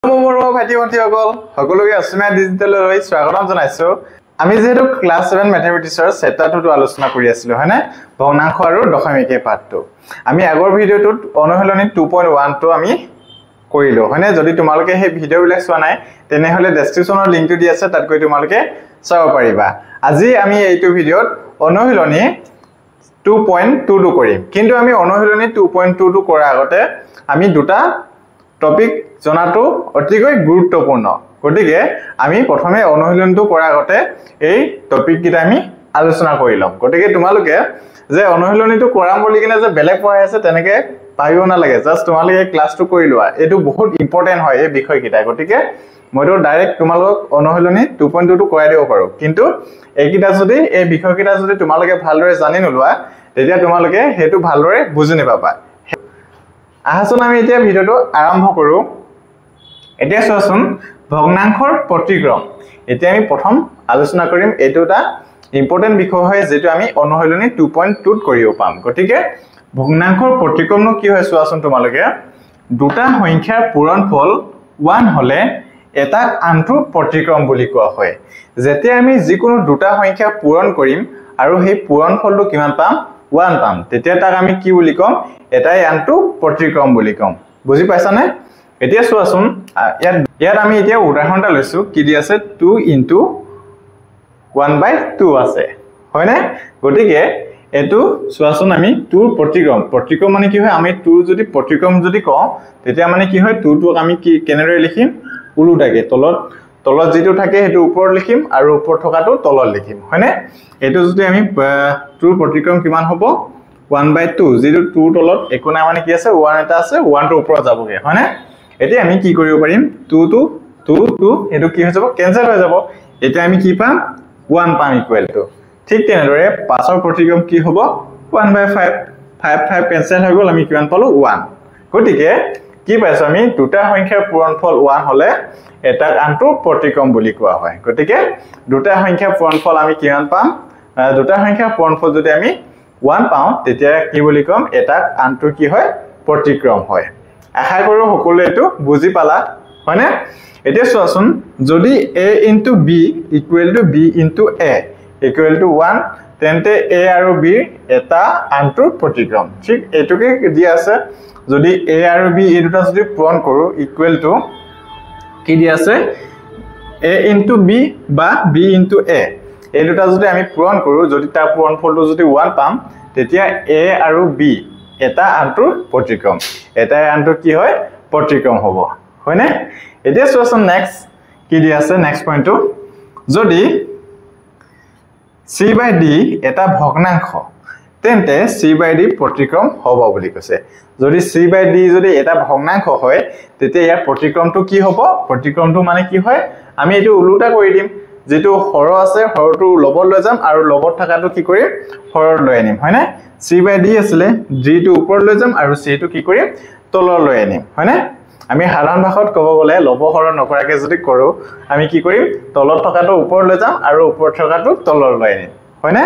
মোৰ ভাইটি ভণ্টিসকল সকলোকে অসমীয়া ডিজিটেললৈ স্বাগতম জনাইছো আমি যেহেতু ক্লাস 7 ম্যাথমেটিক্সৰ চেপ্টাৰ 2 আলোচনা কৰি আছিলো হয়নে ভগ্নাংশ আৰু দশমিকে পাঠটো আমি আগৰ ভিডিওটোত অনুশীলনী 2.1 টো আমি কৰিলো হয়নে যদি তোমালোকে সেই ভিডিও বিলাক চোৱা নাই তেনেহলে ডেসক্ৰিপচনৰ লিংকটো দি আছে তাত গৈ তোমালোকে চাব পাৰিবা আজি আমি এইটো ভিডিওত অনুশীলনী 2.22 কৰিম কিন্তু আমি অনুশীলনী 2.22 কৰাৰ আগতে আমি দুটা টপিক জনাটো অতিকৈ গুৰুত্বপূৰ্ণ গতিকে আমি প্ৰথমে অনুশীলনটো কৰাৰ আগতে এই টপিক কিটা আমি আলোচনা কৰি লম গতিকে তোমালোকে যে অনুশীলনীটো কৰাম বুলি কিনে যে বেলেগ পঢ়াই আছে তেনেকে পাইও না লাগে জাস্ট তোমালোকে ক্লাসটো কৰি লোৱা এটো বহুত ইম্পৰ্টেন্ট হয় এই বিষয় কিটা গতিকে মইতো ডাইৰেক্ট তোমালোকক অনুশীলনী 2.22 কৰাই দিব পাৰো কিন্তু এইকিটা যদি এই বিষয় কিটা যদি তোমালোকে ভালদৰে জানি নলোৱা তেতিয়া তোমালোকে হেতু ভালদৰে বুজি নেপাবা আহাচোন আমি এতিয়া ভিডিওটো আৰম্ভ কৰো এতিয়া চোৱাচোন ভগ্নাংশৰ প্ৰতিক্ৰম এতিয়া আমি প্ৰথম আলোচনা কৰিম এটোটা ইম্পৰ্টেন্ট বিষয় হয় যেটো আমি অনুশীলনী 2.2 ত কৰিব পাম গতিকে ভগ্নাংশৰ প্ৰতিক্ৰমনো কি হয় চোৱাচোন তোমালোকে দুটা সংখ্যাৰ পূৰণফল 1 হলে এটা আনটোৰ প্ৰতিক্ৰম বুলি কোৱা হয় যেতিয়া আমি যিকোনো দুটা সংখ্যা পূৰণ কৰিম আৰু সেই পূৰণফলটো কিমান পাম 1 পাম তেতিয়া তাক আমি কি বুলি কম এটাই আনটো প্ৰতিক্ৰম বুলি কম বুজি পাইছানে এতিয়া চোৱাচোন ইয়াত আমি এতিয়া উদাহৰণটা লৈছো কি দি আছে 2 * 1/2 আছে হয়নে গতিকে এটো চোৱাচোন আমি 2 প্ৰতিক্ৰম মানে কি হয় আমি 2 যদি প্ৰতিক্ৰম যদি কওঁ তেতিয়া মানে কি হয় 2 টোক আমি কি কেনেদৰে লিখিম উলুটাকে তলত যেটো থাকে হেতু ওপৰত লিখিম আৰু ওপৰত থকাটো তলত লিখিম হয়নে এটো যদি আমি 2 প্ৰতিক্ৰম কিমান হ'ব 1/2 যেটো 2 তলত একো নাই মানে কি আছে 1 এটা আছে 1 টো ওপৰত যাবগে হয়নে এতিয়া আমি কি কৰিব পাৰিম 2 এটো কি হৈ যাব কেনসেল হৈ যাব এতিয়া আমি কি পাম 1 পাম ইকুৱেল টু ঠিক তেনেদৰে 5 ৰ প্ৰতিক্ৰম কি হ'ব 1/5 5 কেনসেল হৈ গল আমি কিমান পালো 1 গতিকে কি পাইছো আমি দুটা সংখ্যাৰ পূৰণফল 1 হলে এটা আনটোৰ প্ৰতিক্ৰম বুলি কোৱা হয় গতিকে দুটা সংখ্যাৰ পূৰণফল আমি কিমান পাম দুটা সংখ্যাৰ পূৰণফল যদি আমি 1 পাও তেতিয়া কি বুলি কম এটা আনটোৰ কি হয় প্ৰতিক্ৰম হয় আশা কৰো সকলোৱে এটো বুজি পালা হয়নে এতিয়া চোৱাচোন যদি a * b = b * a = 1 তেন্তে a আৰু b এটা আনটোৰ প্ৰতিক্ৰম ঠিক এটোকে দিয়া আছে যদি a আৰু b এই দুটা যদি পূৰণ কৰো ইকুৱেল টু কি দিয়া আছে a * b বা b * a এই দুটা যদি আমি পূৰণ কৰো যদি তাৰ পূৰণফলটো যদি 1 পাম তেতিয়া a আৰু b এটা আনটোৰ প্ৰতিক্ৰম এটাই আনটো কি হয় প্ৰতিক্ৰম হ'ব হয়নে এতিয়া চোৱাচোন নেক্সট কি দিয়া আছে নেক্সট পইণ্টটো যদি c/d এটা ভগ্নাংশ তেন্তে c/d প্ৰতিক্ৰম হ'ব বুলি কৈছে যদি c/d যদি এটা ভগ্নাংশ হয় তেতিয়া ইয়াৰ প্ৰতিক্ৰমটো কি হ'ব প্ৰতিক্ৰমটো মানে কি হয় আমি এটো উলুটা কৰি দিম যেটো হৰ আছে হৰটো লবত লৈ যাম আৰু লবত থাকাটো কি কৰিম হৰত লৈ আনিম হয়নে c/d আছিলে d টো ওপৰত লৈ যাম আৰু c টো কি কৰিম তলত লৈ আনিম হয়নে আমি সাধাৰণ ভাষাত ক'ব গলে লব হৰ নকৰাকে যদি কৰো আমি কি কৰিম তলত থকাটো ওপৰত লৈ যাম আৰু ওপৰত থকাটো তলত লৈ আনিম হয়নে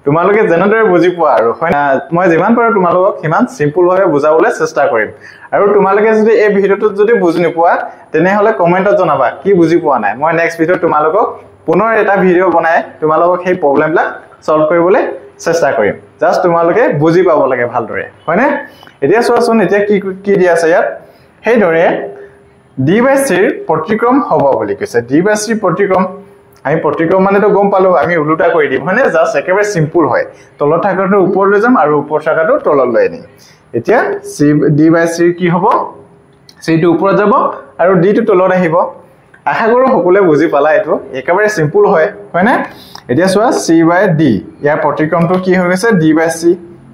তোমালোকে যেনেদৰে বুজি পোৱা আৰু হয়নে মই যিমান পাৰো তোমালোকক সিমান সিম্পল ভাৱে বুজাবলৈ চেষ্টা কৰিম আৰু তোমালোকে যদি এই ভিডিওটো যদি বুজি নোপোৱা তেনেহলে কমেন্টত জনাবা কি বুজি পোৱা নাই মই নেক্সট ভিডিওত তোমালোকক পুনৰ এটা ভিডিও বনাই তোমালোকক সেই প্ৰবলেমবিলাক সলভ কৰিবলৈ চেষ্টা কৰিম জাস্ট তোমালোকে বুজি পাব লাগে ভালদৰে হয়নে এতিয়া চোৱাচোন এতিয়া কি দি আছে ইয়াত হেইদৰে d/c ৰ প্ৰতিক্ৰম হ'ব বুলি কৈছে d/c প্ৰতিক্ৰম আমি প্ৰতিক্ৰম মানেটো গম পালো আমি উলুটা কৰি দিম হয়নে জাস্ট একেবাৰে সিম্পল হয় তলত থাকাটো ওপৰত লৈ যাম আৰু ওপৰত থাকাটো তলত লৈ আনিম এতিয়া d/c কি হ'ব c টো ওপৰত যাব আৰু d টো তলত আহিব আশা কৰো সকলোৱে বুজি পালা এটো একেবাৰে সিম্পল হয় হয়নে এতিয়া চোৱা c/d ইয়াৰ প্ৰতিক্ৰমটো কি হৈ গৈছে d/c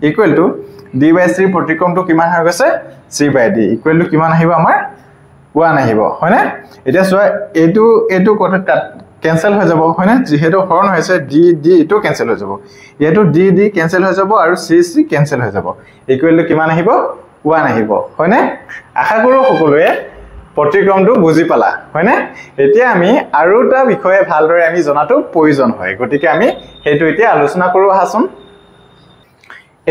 = d/c প্ৰতিক্ৰমটো কিমান হৈ গৈছে c/d = কিমান আহিব আমাৰ 1 আহিব হয়নে এতিয়া চোৱা এটো কথা কেনসেল হৈ যাব হয়নে যেহেতু হৰণ হৈছে d এটো কেনসেল হৈ যাব এটো d কেনসেল হৈ যাব আৰু c কেনসেল হৈ যাব = কিমান আহিব 1 আহিব হয়নে আশা কৰো সকলোৱে প্ৰতিক্ৰমটো বুজি পালা হয়নে এতিয়া আমি আৰু এটা বিষয়ে ভালদৰে আমি জনাটো প্ৰয়োজন হয় গতিকে আমি হেতু এতিয়া আলোচনা কৰো আহাচোন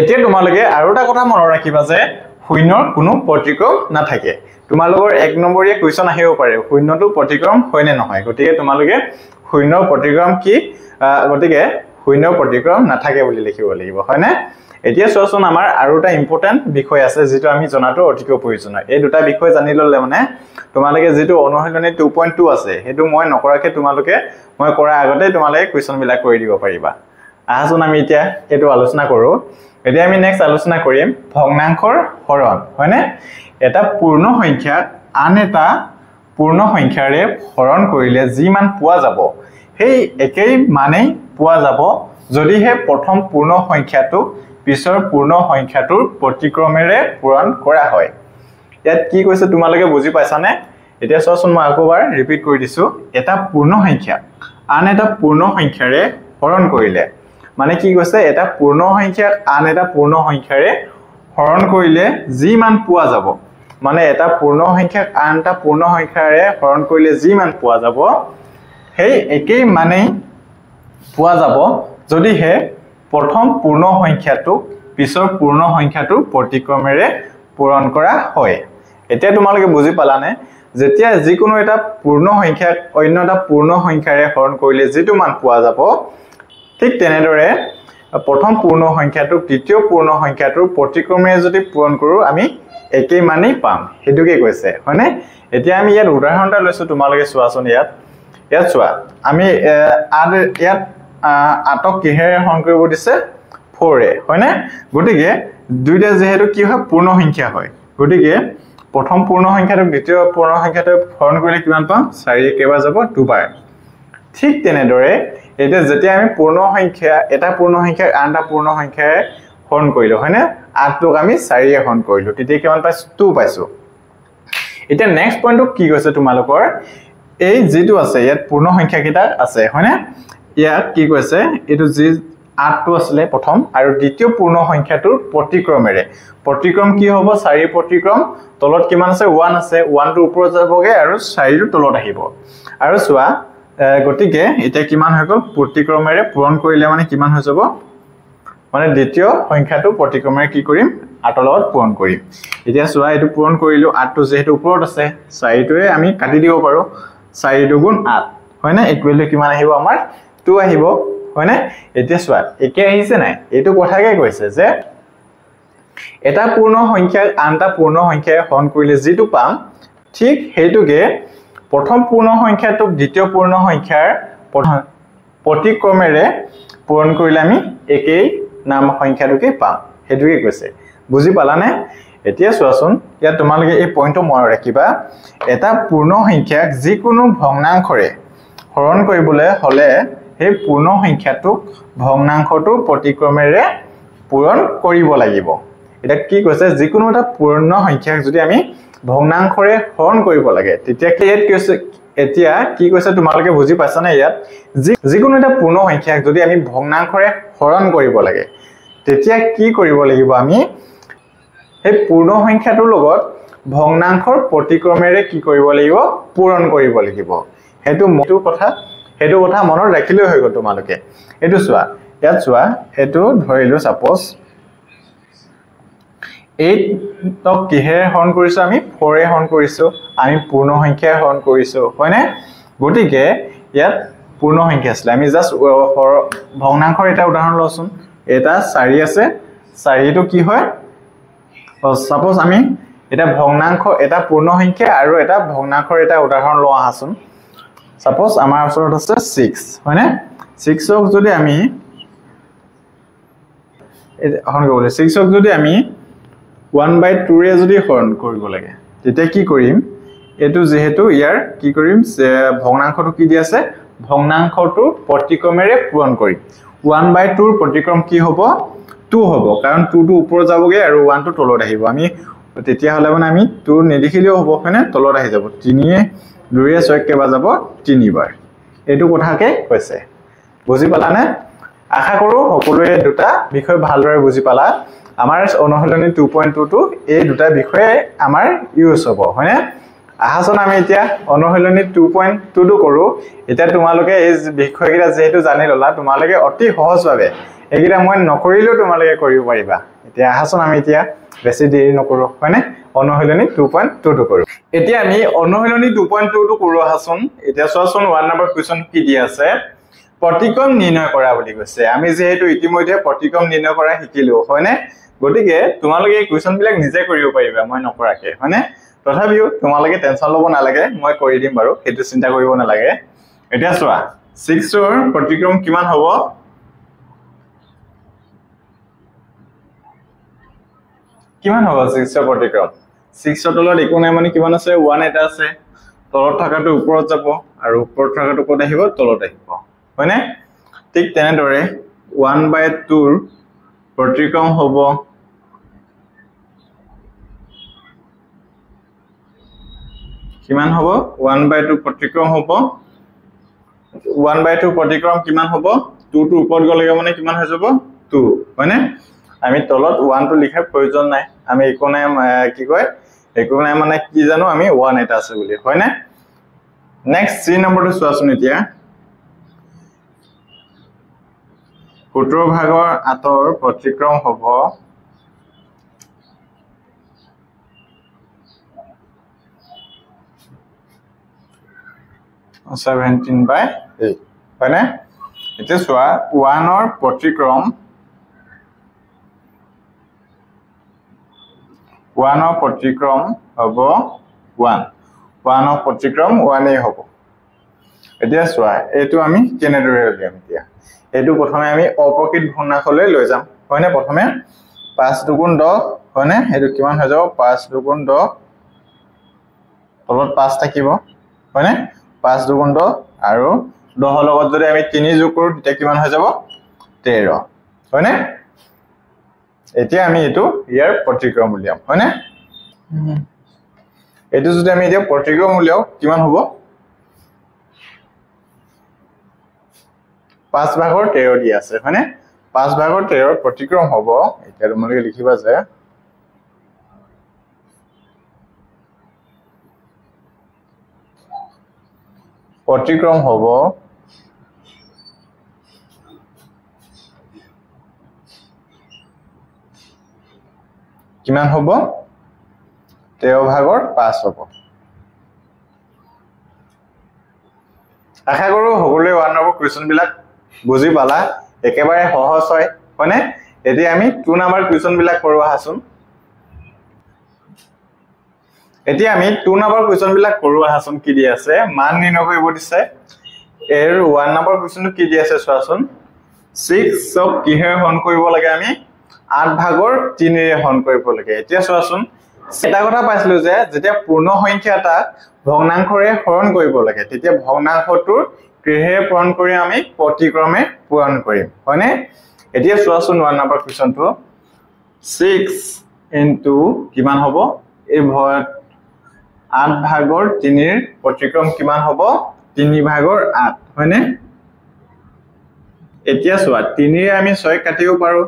এতিয়া তোমালোকে আৰু এটা কথা মনত ৰাখিবা যে শূন্যৰ কোনো প্ৰতিক্ৰম নাথাকে তোমালোকৰ 1 নম্বৰীয়া কোৱেশ্চন আহিব পাৰে শূন্যটো প্ৰতিক্ৰম হয় নে নহয় গতিকে তোমালোকে শূন্যৰ প্ৰতিক্ৰম কি গতিকে শূন্যৰ প্ৰতিক্ৰম নাথাকে বুলি লিখিব লাগিব হয় না এতিয়া চোৱাচোন আমাৰ আৰু এটা ইম্পৰ্টেন্ট বিষয় আছে যেটো আমি জনাটো অতিকৈ প্ৰয়োজনীয় এই দুটা বিষয় জানি ললে মানে তোমালোকে যেটো অনুশীলনী 2.2 আছে হেতু মই নকৰাকে তোমালোকে মই কৰা আগতে তোমালোকে কোৱেশ্চন বিলাক কৰি দিব পাৰিবা আহাচোন আমি এতিয়া এটো আলোচনা কৰো এতিয়া আমি নেক্সট আলোচনা কৰিম ভগ্নাংশৰ হৰণ হয়নে এটা পূৰ্ণ সংখ্যা আন এটা পূৰ্ণ সংখ্যাৰে হৰণ কৰিলে যি মান পোৱা যাব সেই একেই মানেই পোৱা যাব যদিহে প্ৰথম পূৰ্ণ সংখ্যাটো পিছৰ পূৰ্ণ সংখ্যাটোৰ প্ৰতিক্ৰমেৰে পূৰণ কৰা হয় ইয়াত কি কৈছে তোমালোকে বুজি পাইছানে এতিয়া চোৱাচোন মই আকবাৰ ৰিপিট কৰি দিছো এটা পূৰ্ণ সংখ্যা আন এটা পূৰ্ণ সংখ্যাৰে হৰণ কৰিলে মানে কি কৈছে এটা পূৰ্ণ সংখ্যাক আন এটা পূৰ্ণ সংখ্যাৰে হৰণ কৰিলে যি মান পোৱা যাব মানে এটা পূৰ্ণ সংখ্যাক আন এটা পূৰ্ণ সংখ্যাৰে হৰণ কৰিলে যি মান পোৱা যাব সেই একেই মানেই পোৱা যাব যদিহে প্ৰথম পূৰ্ণ সংখ্যাটো পিছৰ পূৰ্ণ সংখ্যাটোৰ প্ৰতিক্ৰমেৰে পূৰণ কৰা হয় এতিয়া তোমালোকে বুজি পালানে যেতিয়া যিকোনো এটা পূৰ্ণ সংখ্যাক অন্য এটা পূৰ্ণ সংখ্যাৰে হৰণ কৰিলে যেটো মান পোৱা যাব ঠিক তেনেদৰে প্ৰথম পূৰ্ণ সংখ্যাটোক দ্বিতীয় পূৰ্ণ সংখ্যাটোৰ প্ৰতিক্ৰমেৰে যদি পূৰণ কৰো আমি একেই মানেই পাম হেতুকে কৈছে হয়নে এতিয়া আমি ইয়াত উদাহৰণ এটা লৈছো তোমালোকে চোৱাচোন ইয়াত চোৱা আমি ইয়াত আটক কিহেৰে হৰণ কৰিব দিছে 4 এ হয়নে গটিকে দুইটা যেহেতু কি হয় পূৰ্ণ সংখ্যা হয় গটিকে প্ৰথম পূৰ্ণ সংখ্যাটোক দ্বিতীয় পূৰ্ণ সংখ্যাটোক হৰণ কৰিলে কিমান পাম 4 এ কেবা যাব 2 বাৰ ঠিক তেনেদৰে এটা যেতিয়া আমি পূৰ্ণ সংখ্যা এটা পূৰ্ণ সংখ্যা আনটা পূৰ্ণ সংখ্যাৰে হৰণ কৰিলো হয়নে 8 ক আমি 4 এ হৰণ কৰিলো তেতিয়া কিমান পাইছো 2 পাইছো এটা নেক্সট পইণ্টটো কি কৈছে তোমালোকৰ এই যেটো আছে ইয়াত পূৰ্ণ সংখ্যা কিটা আছে হয়নে ইয়াত কি কৈছে এটো যি 8 টো আসলে প্ৰথম আৰু দ্বিতীয় পূৰ্ণ সংখ্যাটোৰ প্ৰতিক্ৰম কি হ'ব 4 প্ৰতিক্ৰম তলত কিমান আছে 1 আছে 1 টো ওপৰত যাবগে আৰু 4 টো তলত আহিব আৰু চোৱা গটিকে এটা কিমান হৈ গল প্ৰতিক্ৰমেৰে পূৰণ কৰিলে মানে কিমান হৈ যাব মানে দ্বিতীয় সংখ্যাটো প্ৰতিক্ৰমেৰে কি কৰিম 8 লগত পূৰণ কৰিম এতিয়া চোৱা এটো পূৰণ কৰিলো 8 টো যেহেতু ওপৰত আছে 4 টোৱে আমি কাটি দিব পাৰো 4 দুগুণ 8 হয়নে ইকুৱেল টু কিমান আহিব আমাৰ 2 আহিব হয়নে এতিয়া চোৱা একে আহিছে নাই এটো কথাকে কৈছে যে এটা পূৰ্ণ সংখ্যা আনটা পূৰ্ণ সংখ্যাৰে হৰণ কৰিলে যেটো পাম ঠিক হেতুকে প্ৰথম পূৰ্ণ সংখ্যাটোক দ্বিতীয় পূৰ্ণ সংখ্যাৰ প্ৰতিক্ৰমেৰে পূৰণ কৰিলে আমি একেই নাম সংখ্যাটোকে পাম হেতুকে কৈছে বুজি পালানে এতিয়া চোৱাচোন ইয়া তোমালোকে এই পইণ্টটো মনত ৰাখিবা এটা পূৰ্ণ সংখ্যাক যিকোনো ভগ্নাংশৰে হৰণ কৰিবলৈ হলে এই পূৰ্ণ সংখ্যাটোক ভগ্নাংশটোৰ প্ৰতিক্ৰমেৰে পূৰণ কৰিব লাগিব এটা কি কৈছে যিকোনো এটা পূৰ্ণ সংখ্যাক যদি আমি ভগ্নাংশৰে হৰণ কৰিব লাগে তেতিয়া কি কৈছে এতিয়া কি কৈছে তোমালোকে বুজি পাইছা না ইয়াত যিকোনো এটা পূৰ্ণ সংখ্যাক যদি আমি ভগ্নাংশৰে হৰণ কৰিব লাগে তেতিয়া কি কৰিব লাগিব আমি এই পূৰ্ণ সংখ্যাটোৰ লগত ভগ্নাংশৰ প্ৰতিক্ৰমেৰে কি কৰিব লাগিব পূৰণ কৰিব লাগিব হেতু কথা মনত ৰাখিলে হৈ গল তোমালোকে এটো চোৱা ইয়াত চোৱা এটো ধৰিলো সাপোজ 8 তক কিহেৰে হৰণ কৰিছো আমি 4 এ হৰণ কৰিছো আমি পূৰ্ণ সংখ্যাৰ হৰণ কৰিছো হয়নে গটিকে ইয়াত পূৰ্ণ সংখ্যা আছে আমি জাস্ট ভগ্নাংশৰ এটা উদাহৰণ লওঁচোন এটা 4 আছে 4 টো কি হয় সাপোজ আমি এটা ভগ্নাংশ এটা পূৰ্ণ সংখ্যা আৰু এটা ভগ্নাংশৰ এটা উদাহৰণ লওঁ আহাচোন সাপোজ আমাৰ ওচৰত আছে 6 হয়নে 6 ক যদি আমি হৰণ কৰিব লাগে 6 ক যদি আমি 1/2 ৰে যদি হৰণ কৰিব লাগে তেতিয়া কি কৰিম এটো যেহেতু ইয়াৰ কি কৰিম ভগ্নাংশটো কি দি আছে ভগ্নাংশটো প্ৰতিক্ৰমেৰে পূৰণ কৰিম 1/2 ৰ প্ৰতিক্ৰম কি হ'ব 2 হ'ব কাৰণ 2 টো ওপৰত যাবগে আৰু 1 টো তলত আহিব আমি তেতিয়া হলে মানে আমি 2 নেদেখিলেও হ'ব হয়নে তলত আহি যাব 3 এ 2 এ 6 কেবা যাব 3 বাৰ এটো কথাকে কৈছে বুজি পালানে আশা কৰো সকলোৱে দুটা বিষয় ভালদৰে বুজি পালা আমাৰ অনুশীলনী 2.2 টো এই দুটা বিষয়ে আমাৰ ইউজ হ'ব হয়নে আহাচোন আমি এতিয়া অনুশীলনী 2.2 টো কৰো এতিয়া তোমালোকে এই বিষয়কিটা যেহেতু জানি ললা তোমালোকে অতি সহজভাৱে একিটা মই নকৰিলেও তোমালোকে কৰিব পাৰিবা এতিয়া আহাচোন আমি এতিয়া বেছি দেৰি নকৰো হয়নে অনুশীলনী 2.22 কৰো এতিয়া আমি অনুশীলনী 2.22 কৰো আহাচোন এতিয়া চোৱাচোন 1 নম্বৰ কোৱেশ্চন কি দি আছে প্ৰতিক্ৰম নিৰ্ণয় কৰা বুলি কৈছে আমি যেহেতু ইতিমধ্যে প্ৰতিক্ৰম নিৰ্ণয় কৰা শিকিলো হয়নে গতিকে তোমালোকে এই কোৱেশ্চন বিলাক নিজে কৰিব পাৰিবা মই নকৰাকে হয়নে তথাপিও তোমালোকে টেনচন লব নালাগে মই কৰি দিম বাৰু সেইটো চিন্তা কৰিব নালাগে এতিয়া চোৱা 6 ৰ প্ৰতিক্ৰম কিমান হ'ব কিমান হ'ব 6 ৰ প্ৰতিক্ৰম 6 ৰ তলত একো নাই মানে কিমান আছে 1 এটা আছে তলত থাকাটো ওপৰত যাব আৰু ওপৰত থাকাটো ক'ত আহিব তলত আহিব হয়নে ঠিক তেনেদৰে 1/2 ৰ প্ৰতিক্ৰম হ'ব কিমান হ'ব 1/2 প্ৰতিক্ৰম হ'ব 1/2 প্ৰতিক্ৰম কিমান হ'ব 2 টো ওপৰত গলে মানে কিমান হৈ যাব 2 হয়নে আমি তলত 1 টো লিখাৰ প্ৰয়োজন নাই আমি একো নাই কি কয় একো নাই মানে কি জানো আমি 1 এটা আছে বুলি হয়নে নেক্সট 3 নম্বৰটো চোৱাচোন এতিয়া 17 ভাগৰ 8 ৰ প্ৰতিক্ৰম হ'ব 17/8 হয়নে এতিয়া চোৱা 1 ৰ প্ৰতিক্ৰম 1 ৰ প্ৰতিক্ৰম হ'ব 1 1 ৰ প্ৰতিক্ৰম 1 এ হ'ব এতিয়া চোৱা এটো আমি কেনেদৰে উলিয়াম এতিয়া এটো প্ৰথমে আমি অপ্ৰকৃত ভগ্নাংশলৈ লৈ যাম হয়নে প্ৰথমে 5 দুগুণ 10 হয়নে এটো কিমান হৈ যাব 5 দুগুণ 10 তলত 5 থাকিব হয়নে 5 দুগুণ 10 আৰু 10 ৰ লগত যদি আমি 3 যোগ কৰো তেতিয়া কিমান হৈ যাব 13 হয়নে এতিয়া আমি এটো ইয়াৰ প্ৰতিক্ৰম উলিয়াম হয়নে এটো যদি আমি এতিয়া প্ৰতিক্ৰম উলিয়াও কিমান হ'ব 5 ভাগৰ 13 দি আছে হয়নে 5 ভাগৰ 13 প্ৰতিক্ৰম হ'ব এতিয়া তোমালোকে লিখিবা যে প্ৰতিক্ৰম হ'ব কিমান হ'ব 13 ভাগৰ 5 হ'ব আশা কৰো সকলোৱে 1 নম্বৰ কোৱেশ্চন বিলাক বুজি পালা একেবাৰে সহজ হয় হয়নে এতিয়া আমি 2 নম্বৰ কোৱেশ্চন বিলাক কৰো আহাচোন এতিয়া আমি 2 নম্বৰ কোৱেশ্চন বিলাক কৰো আহাচোন কি দি আছে মান নিৰ্ণয় কৰিব দিছে এৰ 1 নম্বৰ কোৱেশ্চনটো কি দি আছে চোৱাচোন 6 ক কিহে হৰণ কৰিব লাগে আমি 8 ভাগৰ 3 ৰে হৰণ কৰিব লাগে এতিয়া চোৱাচোন এটা কথা পাইছিলো যে যেতিয়া পূৰ্ণ সংখ্যা এটা ভগ্নাংশৰে হৰণ কৰিব লাগে তেতিয়া ভগ্নাংশটোৰ কিহে পূৰণ কৰি আমি প্ৰতিক্ৰমে পূৰণ কৰিম হয়নে এতিয়া চোৱাচোন 1 নম্বৰ কোৱেশ্চনটো 6 কিমান হ'ব এই 8 ভাগৰ 3 ৰ প্ৰতিক্ৰম কিমান হ'ব 3 ভাগৰ 8 হয়নে এতিয়া চোৱা 3 ৰে আমি 6 কাটিব পাৰো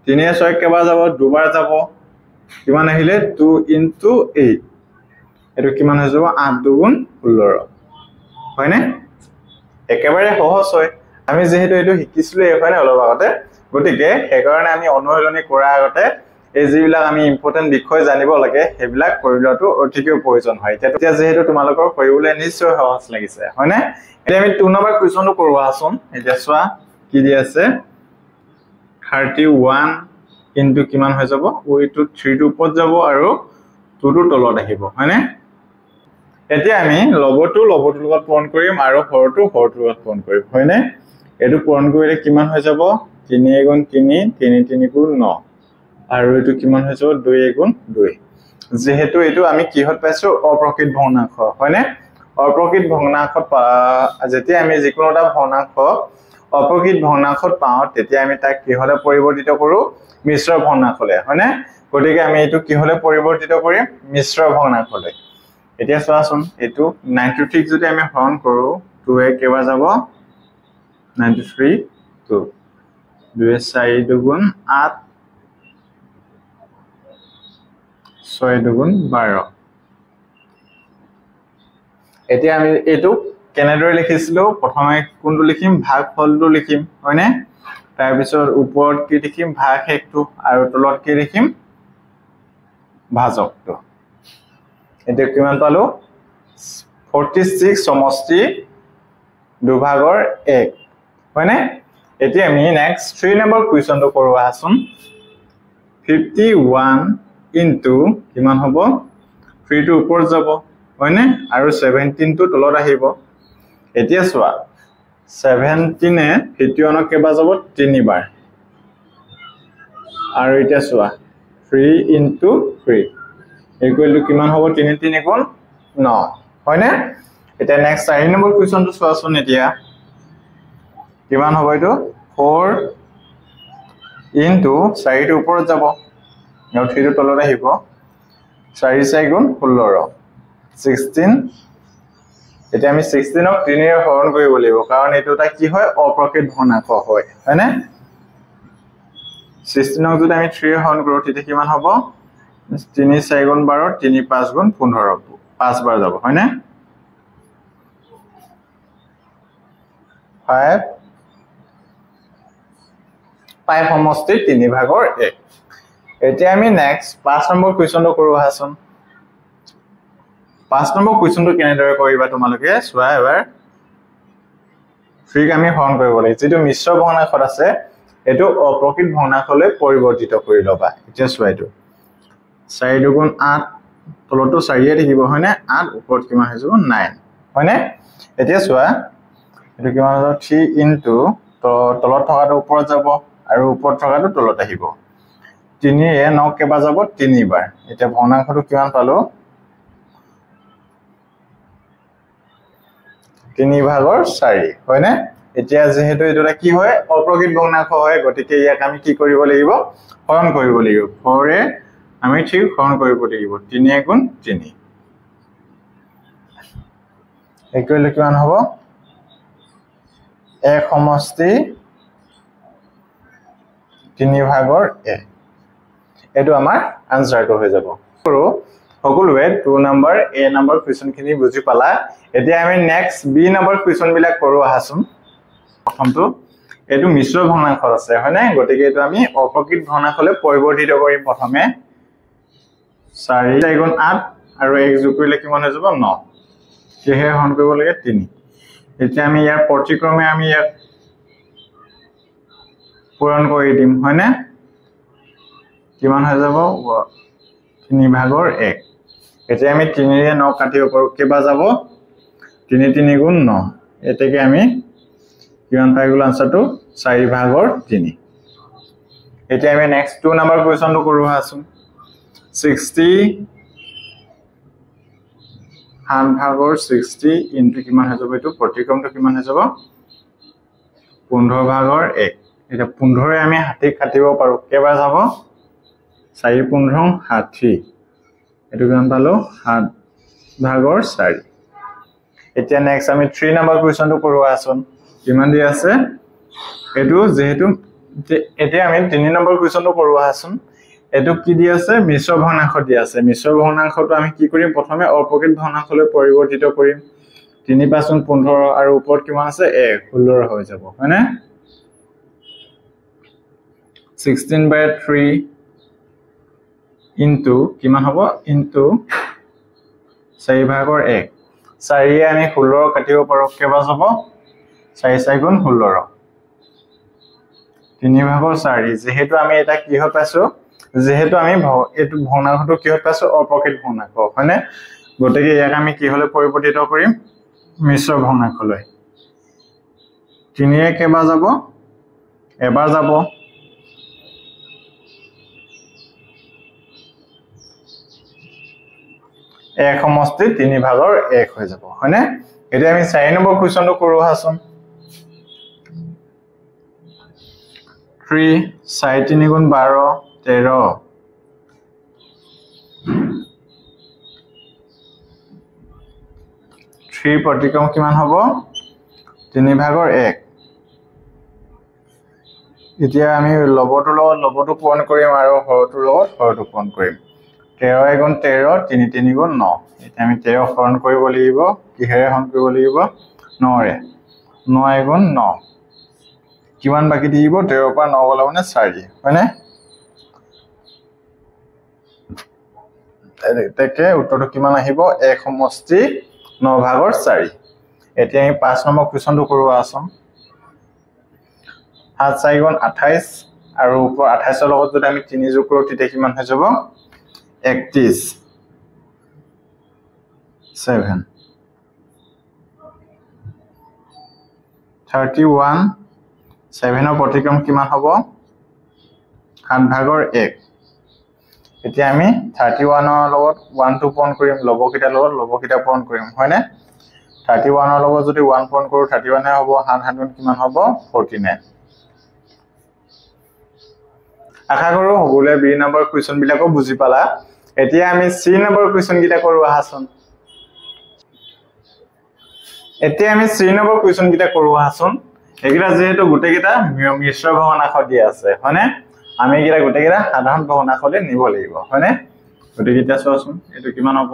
3 ৰে 6 কেবা যাব দুবাৰ যাব কিমান আহিলে 2 * 8 এটো কিমান হৈ যাব 8 দুগুণ 16 হয়নে একেবাৰে সহজ হয় আমি যেহেতু এটো শিকিছিলো এফালে অলপ আগতে গতিকে হেকাৰণে আমি অনুশীলনী কৰাৰ আগতে এই যিবিলাক আমি ইম্পৰ্টেন্ট বিষয় জানিব লাগে হেবিলাক কৰিলটো অতিকৈ প্ৰয়োজন হয় এতিয়া যেহেতু তোমালোকৰ কৰিবলৈ নিশ্চয় সহজ লাগিছে হয়নে এতিয়া আমি 2 নম্বৰ কোৱেশ্চনটো কৰো আছোন এতিয়া চোৱা কি দি আছে 31 কিন্তু কিমান হৈ যাব ওইটো 3 টো ওপৰত যাব আৰু 2 টো তলত আহিব হয়নে এতিয়া আমি লবটো লগত পূৰণ কৰিম আৰু হৰটো লগত পূৰণ কৰিম হয়নে এটো পূৰণ কৰিলে কিমান হৈ যাব 3 * 3 3 3 * 9 আৰু এটো কিমান হৈ যাব 2 * 2 যেহেতু এটো আমি কিহত পাইছো অপ্ৰকৃত ভগ্নাংশ হয়নে অপ্ৰকৃত ভগ্নাংশত যেতিয়া আমি যিকোনো এটা ভগ্নাংশ অপ্ৰকৃত ভগ্নাংশত পাও তেতিয়া আমি তাক কিহলে পৰিৱৰ্তিত কৰো মিশ্ৰ ভগ্নাংশলে হয়নে গতিকে আমি এটো কিহলে পৰিৱৰ্তিত কৰিম মিশ্ৰ ভগ্নাংশলে এতিয়া চোৱাচোন এটো 96 যদি আমি হৰণ কৰো 2 এ কেবা যাব 93 2 2 4 দুগুণ 8 6 দুগুণ 12 এতিয়া আমি এটো কেনেদৰে লিখিছিলো প্ৰথমে কোনটো লিখিম ভাগফলটো লিখিম হয়নে তাৰ পিছত ওপৰত কি লিখিম ভাগ শেষটো আৰু তলত কি লিখিম ভাজকটো এটা কিমান পালো 46 সমষ্টি দুভাগৰ 1 হয়নে এতিয়া আমি নেক্সট 3 নম্বৰ কোৱেশ্চনটো কৰো আহাচোন 51 into কিমান হ'ব 3 টো ওপৰত যাব হয়নে আৰু 17 টো তলত আহিব এতিয়া চোৱা 17 এ 51 কেবা যাব 3 বাৰ আৰু এতিয়া চোৱা 3 into 3 equal to কিমান হ'ব 3 3 গুণ 9 হয়নে এতিয়া নেক্সট 4 নম্বৰ কোৱেশ্চনটো চোৱাচোন এতিয়া কিমান হ'ব এটো 4 into 4 টো ওপৰত যাব আৰু 3 টো তলত আহিব 4 4 গুণ 16 16 এতিয়া আমি 16 ক 3 এৰে হৰণ কৰিব লাগিব কাৰণ এটোটা কি হয় অপ্ৰকৃত ভগ্নাংশ হয় হয়নে 16 ক যদি আমি 3 এৰে হৰণ কৰো তেতিয়া কিমান হ'ব 3 4 গুণ 12 3 5 গুণ 15 5 বাৰ যাব হয়নে 5 সমষ্টি 3 ভাগৰ 1 এতিয়া আমি নেক্সট 5 নম্বৰ কোৱেশ্চনটো কৰো আহাচোন 5 নম্বৰ কোৱেশ্চনটো কেনেদৰে কৰিবা তোমালোকে চোৱা এবাৰ 3 আমি হৰণ কৰিব লাগিব যেটো মিশ্ৰ ভগ্নাংশত আছে এটো অপ্ৰকৃত ভগ্নাংশলৈ পৰিৱৰ্তিত কৰি লবা এতিয়া চোৱা এটো 4 2 গুণ 8 তলতো 4 এ থাকিব হয়নে 8 ওপৰত কিমান হৈ যাব 9 হয়নে এতিয়া চোৱা এটো কিমান হ'ব 3 into তলত থকাটো ওপৰত যাব আৰু ওপৰত থকাটো তলত আহিব 3 এ 9 কেবা যাব 3 বাৰ এতিয়া ভগ্নাংশটো কিমান পালো 3 ভাগৰ 4 হয়নে এতিয়া যেহেতু এটোটা কি হয় অপ্ৰকৃত ভগ্নাংশ হয় গতিকে ইয়াক আমি কি কৰিব লাগিব হৰণ কৰিব লাগিব 4 এ আমি ঠিক হৰণ কৰিব লাগিব 3 গুণ 3 equal to কিমান হ'ব 1 সমষ্টি 3 ভাগৰ 1 এটো আমাৰ আনসাৰটো হৈ যাব আৰু সকলোৱে 2 নম্বৰ a নম্বৰ কোৱেশ্চনখিনি বুজি পালা এতিয়া আমি নেক্সট b নম্বৰ কোৱেশ্চন বিলাক কৰো আহাচোন প্ৰথমটো এটো মিশ্ৰ ভগ্নাংশ আছে হয়নে গতিকে এটো আমি অপ্ৰকৃত ভগ্নাংশলৈ পৰিৱৰ্তিত কৰিম প্ৰথমে 4 গুণ 8 আৰু 1 যোগ কৰিলে কিমান হৈ যাব 9 কিহে হৰণ কৰিব লাগে 3 এতিয়া আমি ইয়াৰ প্ৰতিক্ৰমে আমি ইয়াক পূৰণ কৰি দিম হয়নে কিমান হৈ যাব 3 ভাগৰ 1 এতিয়া আমি 3 ৰে 9 কাটিব পাৰো কেবা যাব 3 3 গুণ 9 এতেকে আমি কিমান পাই গল আনসাৰটো 4 ভাগৰ 3 এতিয়া আমি নেক্সট 2 নম্বৰ কোৱেশ্চনটো কৰো আহাচোন 60 হান ভাগৰ 60 into কিমান হৈ যাব এটো প্ৰতিক্ৰমটো কিমান হৈ যাব 15 ভাগৰ 1 এটা 15 এ আমি হাতি কাটিব পাৰো কেবা যাব 4 15 60 এটো কিমান পালো 7 ভাগৰ 4 এতিয়া নেক্সট আমি 3 নম্বৰ কোৱেশ্চনটো কৰো আছোন কিমান দি আছে এটো যেহেতু এতিয়া আমি 3 নম্বৰ কোৱেশ্চনটো কৰো আছোন এটো কি দি আছে মিশ্ৰ ভগ্নাংশ দি আছে মিশ্ৰ ভগ্নাংশটো আমি কি কৰিম প্ৰথমে অপ্ৰকৃত ভগ্নাংশলৈ পৰিৱৰ্তিত কৰিম 3 5 15 আৰু ওপৰত কিমান আছে 1 16 হৈ যাব হয়নে 16/3 into কিমান হ'ব into 4 ভাগৰ 1 4 এ আমি 16 কাটিব পাৰো কেবা যাব 4 4 গুণ 16 3 ভাগৰ 4 যেহেতু আমি এটা কি হয় পাইছো যেহেতু আমি এটো ভগ্নাংশটো কি হয় পাইছো অপ্ৰকৃত ভগ্নাংশ হয়নে গতিকে ইয়াক আমি কি হলে পৰিৱৰ্তিত কৰিম মিশ্ৰ ভগ্নাংশলৈ 3 এ কেবা যাব এবাৰ যাব 1 সমষ্টি 3 ভাগৰ 1 হৈ যাব হয়নে এতিয়া আমি 4 নম্বৰ কোৱেশ্চনটো কৰো আহাচোন 3 4 3 গুণ 12 13 3 প্ৰতিক্ৰম কিমান হ'ব 3 ভাগৰ 1 এতিয়া আমি লবটো পূৰণ কৰিম আৰু হৰটোৰ লগত হৰটো পূৰণ কৰিম 13 গুণ 13 3 3 গুণ 9 এতিয়া আমি 13 হৰণ কৰিব লাগিব কিহেৰে হৰণ কৰিব লাগিব 9 ৰে 9 গুণ 9 কিমান বাকি থাকিব 13 পৰা 9 গলে মানে 4 হয়নে এতেকে উত্তৰটো কিমান আহিব 1 সমষ্টি 9 ভাগৰ 4 এতিয়া আমি 5 নম্বৰ কোৱেশ্চনটো কৰোৱা আছম 7 4 গুণ 28 আৰু ওপৰ 28 ৰ লগত যদি আমি 3 যোগ কৰো তেতিয়া কিমান হৈ যাব 31 7 31 7 ৰ প্ৰতিক্ৰম কিমান হ'ব 7 ভাগৰ 1 এতিয়া আমি 31 ৰ লগত 1 টো পূৰণ কৰিম লবকিটা লগত লবকিটা পূৰণ কৰিম হয়নে 31 ৰ লগত যদি 1 পূৰণ কৰো 31 এ হ'ব 7 7 কিমান হ'ব 49 আশা কৰো হবলে বি নম্বৰ কোৱেশ্চন বিলাকো বুজি পালা এতিয়া আমি সি নম্বৰ কোৱেশ্চন কিটা কৰো আহাছন এতিয়া আমি সি নম্বৰ কোৱেশ্চন কিটা কৰো আহাছন এগিলা যেহেতু গুটেকিটা মিশ্ৰ ভগ্নাংশ দিয়া আছে হয়নে আমি এগিলা গুটেকিটা সাধাৰণ ভগ্নাংশলে নিব লাগিব হয়নে গুটেকিটা চোৱাছন এটো কিমান হ'ব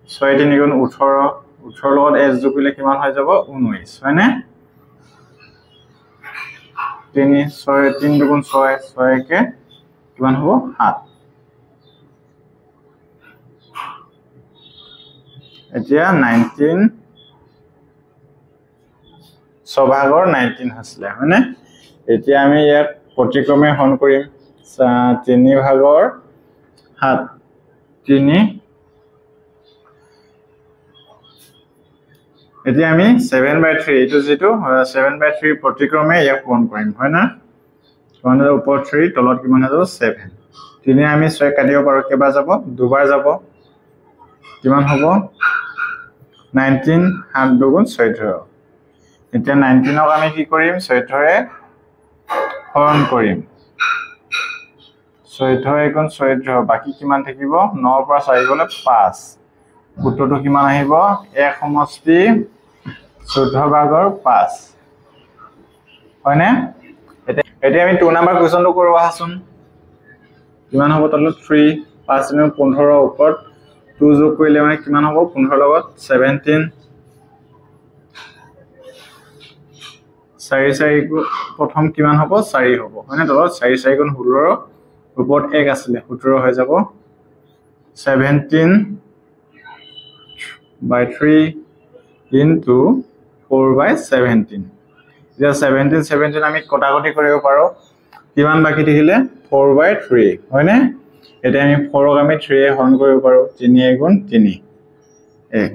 6 3 গুণ 18 18 লগত s যোগ কৰিলে কিমান হৈ যাব 19 হয়নে 3 6 3 দুগুণ 6 6 কে কিমান হ'ব 7 এতিয়া 19 সভাগৰ 19 হসলে হয়নে এতিয়া আমি ইয়াক প্ৰতিক্ৰমে হৰণ কৰিম 3 ভাগৰ 7 3 এতিয়া আমি 7/3 এটো যেটো 7/3 প্ৰতিক্ৰমে ইয়াক পূৰণ কৰিম হয় না কোনৰ ওপৰ 3 তলত কিমান হ'ব 7 3 আমি 6 কাটিব পাৰো কেবা যাব দুবাৰ যাব কিমান হ'ব 19 7 দুগুণ 14 এতিয়া 19 ক আমি কি কৰিম 14 ৰে হৰণ কৰিম 14 গুণ 14 বাকি কিমান থাকিব 9 পৰা 4 গলে 5 উত্তৰটো কিমান আহিব 1 সমষ্টি 14 ভাগৰ 5 হয়নে এতিয়া আমি 2 নম্বৰ কোৱেশ্চনটো কৰোৱা আছন কিমান হ'ব তলত 3 5 ৰ 15 ওপৰত 2 যোগ কৰিলে মানে কিমান হ'ব 15 লগত 17 4 4 প্ৰথম কিমান হ'ব 4 হ'ব মানে তলত 4 4 গুণ 16 ওপৰত 1 আছিল 17 হৈ যাব 17/3 into 4/17 এতিয়া 17 17 আমি কটাকটি কৰিব পাৰো কিমান বাকি থাকিলে 4/3 হয়নে এটা আমি 4 ক আমি 3 এ হৰণ কৰিব পাৰো 3 গুণ 3 1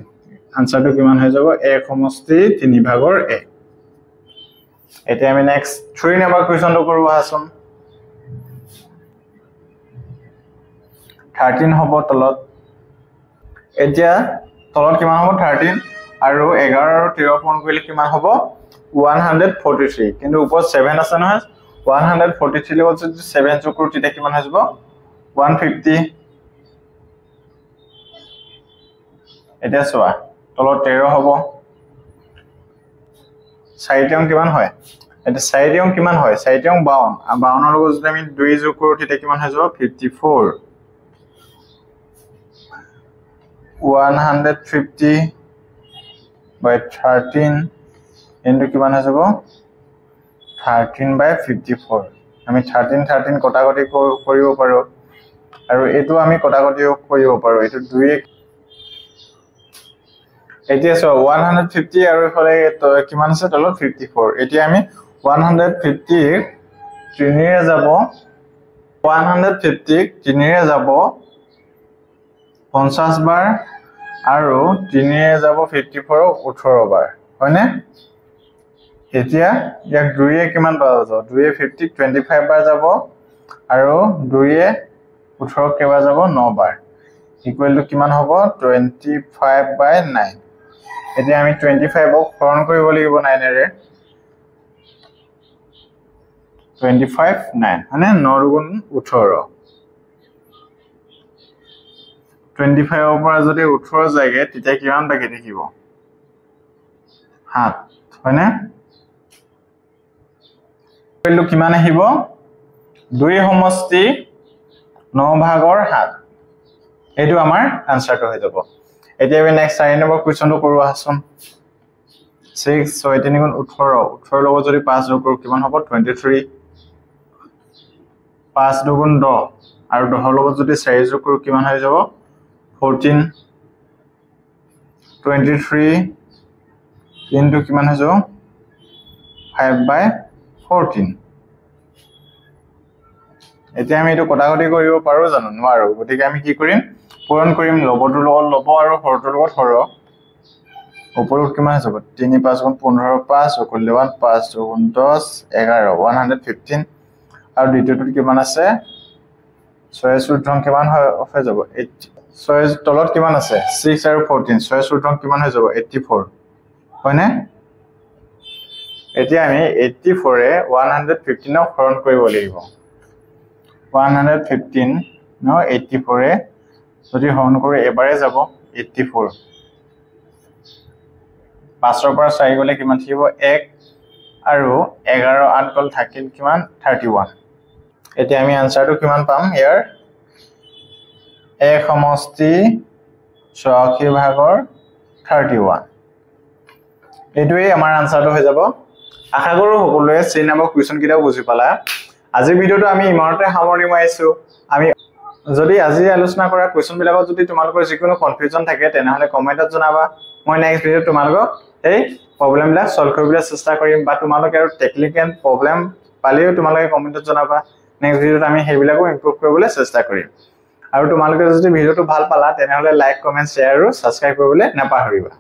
আনসাৰটো কিমান হৈ যাব 1 সমষ্টি 3 ভাগৰ 1 এতিয়া আমি নেক্সট 3 নম্বৰ কোৱেশ্চনটো কৰো আছম 13 হ'ব তলত এতিয়া তলত কিমান হ'ব 13 আৰু 11 আৰু 13 পূৰণ কৰিলে কিমান হ'ব 143 কিন্তু ওপৰত 7 আছে নহয় 143 লগত যদি 7 যোগ কৰো তেতিয়া কিমান হৈ যাব 150 এতিয়া চোৱা তলত 13 হ'ব 4 টিং কিমান হয় এটা 4 টিং কিমান হয় 4 টিং 52 আৰু 52 ৰ লগত যদি আমি 2 যোগ কৰো তেতিয়া কিমান হৈ যাব 54 150/13 into কিমান হৈ যাব 13/54 আমি 13 13 কটাকটি কৰিব পাৰো আৰু এটো আমি কটাকটি কৰিব পাৰো এটো 2 এতিয়া সো 150 আৰু ফলে কিমান আছে তলত 54 এতিয়া আমি 150 3 ৰে যাব 150 3 ৰে যাব 50 বাৰ আৰু 3 ৰে যাব 54 18 বাৰ হয়নে এতিয়া ইয়াক 2 এ কিমান পাব 2 এ 50 25 বাৰ যাব আৰু 2 এ 18 কেবাৰ যাব 9 বাৰ ইকুৱেল টু কিমান হ'ব 25/9 এতিয়া আমি 25 ক হৰণ কৰিব লাগিব 9 ৰে 25 9 মানে 9 গুণ 18 25 ৰ পৰা যদি 18 যায়গে তেতিয়া কিমান বাকি থাকিব 7 হয়নে ইকুৱেল টু কিমান আহিব 2 সমষ্টি 9 ভাগৰ 7 এটো আমাৰ আনসাৰটো হৈ যাব এতিয়া আমি নেক্সট 4 নম্বৰ কোৱেশ্চনটো কৰো আছম 6 6 3 গুণ 18 18 লগত যদি 5 যোগ কৰো কিমান হ'ব 23 5 2 গুণ 10 আৰু 10 লগত যদি 4 যোগ কৰো কিমান হৈ যাব 14 23 into কিমান হৈ যাব 5/14 এতিয়া আমি এটো কটাকটি কৰিব পাৰো জানো নোৱাৰো গতিকে আমি কি কৰিম পূৰণ কৰিম লবটোৰ লগত লব আৰু হৰটোৰ লগত হৰ ওপৰত কিমান হ'ব 3 5 গুণ 15 5 অকলে 1 5 2 গুণ 10 11 115 আৰু দ্বিতীয়টো কিমান আছে 6 সূত্ৰং কিমান হৈ যাব 6 তলত কিমান আছে 6 আৰু 14 6 সূত্ৰং কিমান হৈ যাব 84 হয়নে এতিয়া আমি 84 এ 115 ক হৰণ কৰিব লাগিব 115 no 84 এ যদি হৰণ কৰো এবাৰে যাব 84 5 ৰ পৰা 4 গলে কিমান থাকিব 1 আৰু 11 8 গল থাকিল কিমান 31 এতিয়া আমি আনসাৰটো কিমান পাম ইয়াৰ a সমষ্টি 84 ভাগৰ 31 এটোই আমাৰ আনসাৰটো হৈ যাব আশা কৰো সকলোৱে 3 নম্বৰ কোৱেশ্চন কিটাও বুজি পালা আজি ভিডিওটো আমি ইমানতে সামৰণি মাৰিছো আমি যদি আজি আলোচনা কৰা কোৱেশ্চন বিলাকত যদি তোমালোকৰ যিকোনো কনফিউজন থাকে তেনেহলে কমেন্টত জনাবা মই নেক্সট ভিডিও তোমালোকক এই প্ৰবলেম বিলাক সলভ কৰিবলৈ চেষ্টা কৰিম বা তোমালোকে আৰু টেকনিক্যাল প্ৰবলেম পালেও তোমালোকে কমেন্টত জনাবা নেক্সট ভিডিওত আমি হেবিলাকো ইমপ্ৰুভ কৰিবলৈ চেষ্টা কৰিম আৰু তোমালোকে যদি ভিডিওটো ভাল পালা তেনেহলে লাইক কমেন্ট শেয়াৰ আৰু সাবস্ক্ৰাইব কৰিবলৈ নাপাহৰিবা